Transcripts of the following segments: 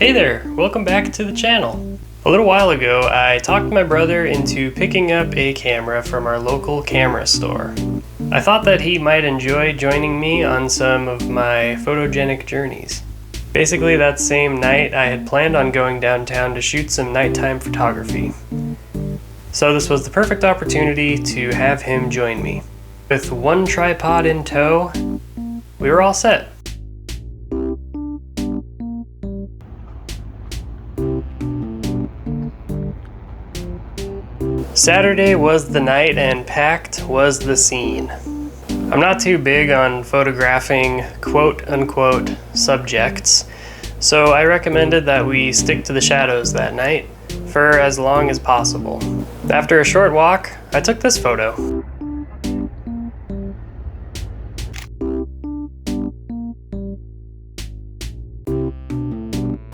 Hey there, welcome back to the channel. A little while ago, I talked my brother into picking up a camera from our local camera store. I thought that he might enjoy joining me on some of my photogenic journeys. Basically, that same night, I had planned on going downtown to shoot some nighttime photography. So this was the perfect opportunity to have him join me. With one tripod in tow, we were all set. Saturday was the night and packed was the scene. I'm not too big on photographing quote-unquote subjects, so I recommended that we stick to the shadows that night for as long as possible. After a short walk, I took this photo.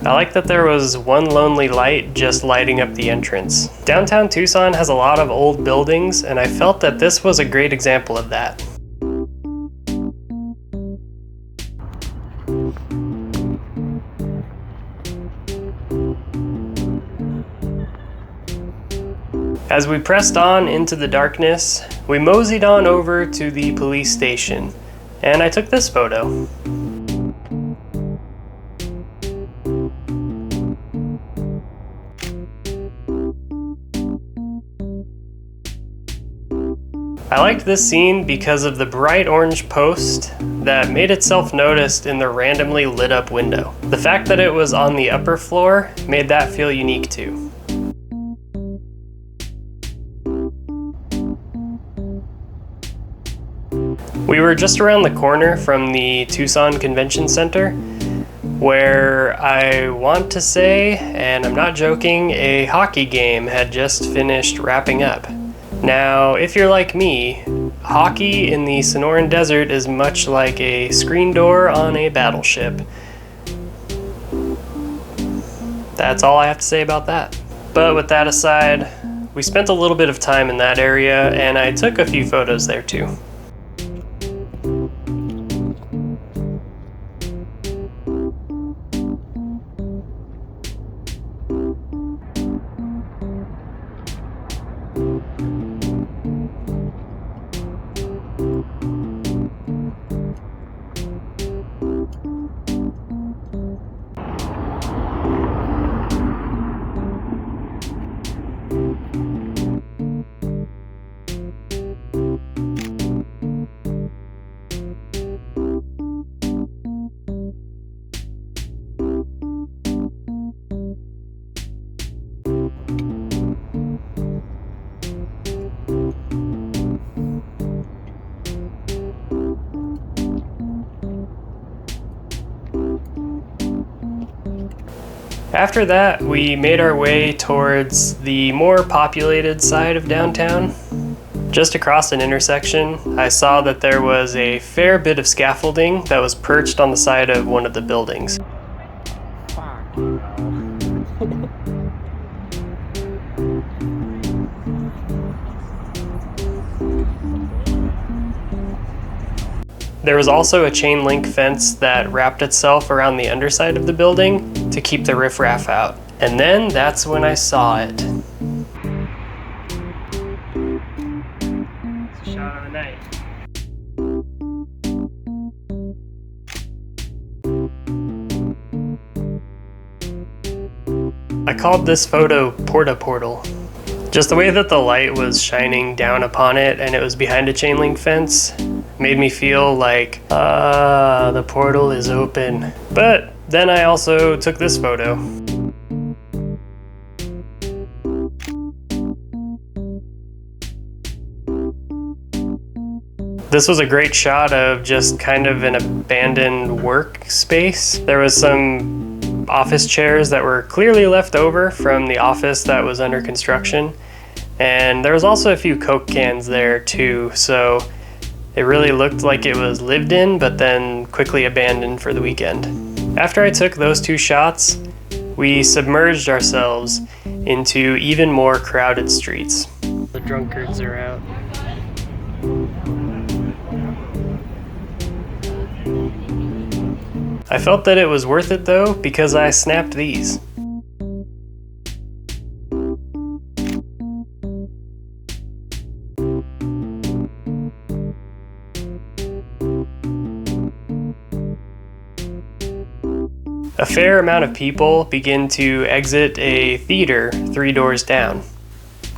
I like that there was one lonely light just lighting up the entrance. Downtown Tucson has a lot of old buildings, and I felt that this was a great example of that. As we pressed on into the darkness, we moseyed on over to the police station, and I took this photo. I liked this scene because of the bright orange post that made itself noticed in the randomly lit up window. The fact that it was on the upper floor made that feel unique too. We were just around the corner from the Tucson Convention Center, where I want to say, and I'm not joking, a hockey game had just finished wrapping up. Now, if you're like me, hockey in the Sonoran Desert is much like a screen door on a battleship. That's all I have to say about that. But with that aside, we spent a little bit of time in that area, and I took a few photos there too. After that, we made our way towards the more populated side of downtown. Just across an intersection, I saw that there was a fair bit of scaffolding that was perched on the side of one of the buildings. There was also a chain link fence that wrapped itself around the underside of the building to keep the riffraff out. And then that's when I saw it. It's a shot of the night. I called this photo Porta Portal. Just the way that the light was shining down upon it and it was behind a chain link fence made me feel like, the portal is open. But then I also took this photo. This was a great shot of just kind of an abandoned workspace. There was some office chairs that were clearly left over from the office that was under construction. And there was also a few Coke cans there too, so it really looked like it was lived in, but then quickly abandoned for the weekend. After I took those two shots, we submerged ourselves into even more crowded streets. The drunkards are out. I felt that it was worth it though, because I snapped these. A fair amount of people begin to exit a theater 3 doors down.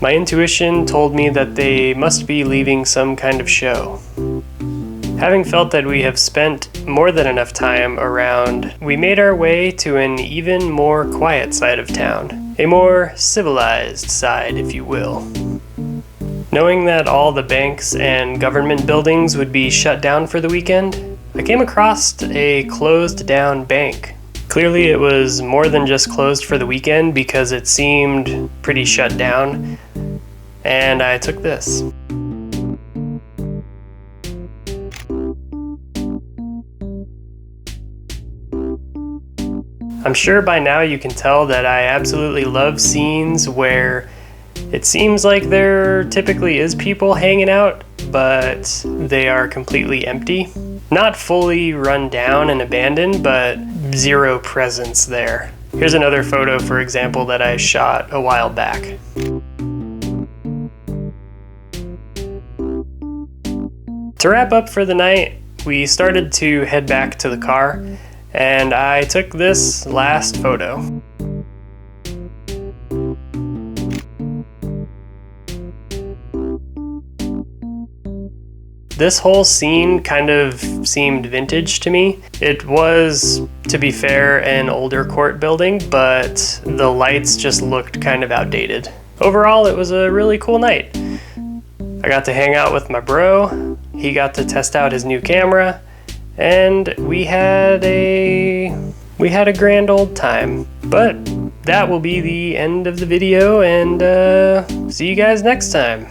My intuition told me that they must be leaving some kind of show. Having felt that we have spent more than enough time around, we made our way to an even more quiet side of town. A more civilized side, if you will. Knowing that all the banks and government buildings would be shut down for the weekend, I came across a closed down bank. Clearly it was more than just closed for the weekend because it seemed pretty shut down, and I took this. I'm sure by now you can tell that I absolutely love scenes where it seems like there typically is people hanging out, but they are completely empty. Not fully run down and abandoned, but zero presence there. Here's another photo, for example, that I shot a while back. To wrap up for the night, we started to head back to the car, and I took this last photo. This whole scene kind of seemed vintage to me. It was, to be fair, an older court building, but the lights just looked kind of outdated. Overall, it was a really cool night. I got to hang out with my bro, he got to test out his new camera, and we had a grand old time. But that will be the end of the video, and see you guys next time.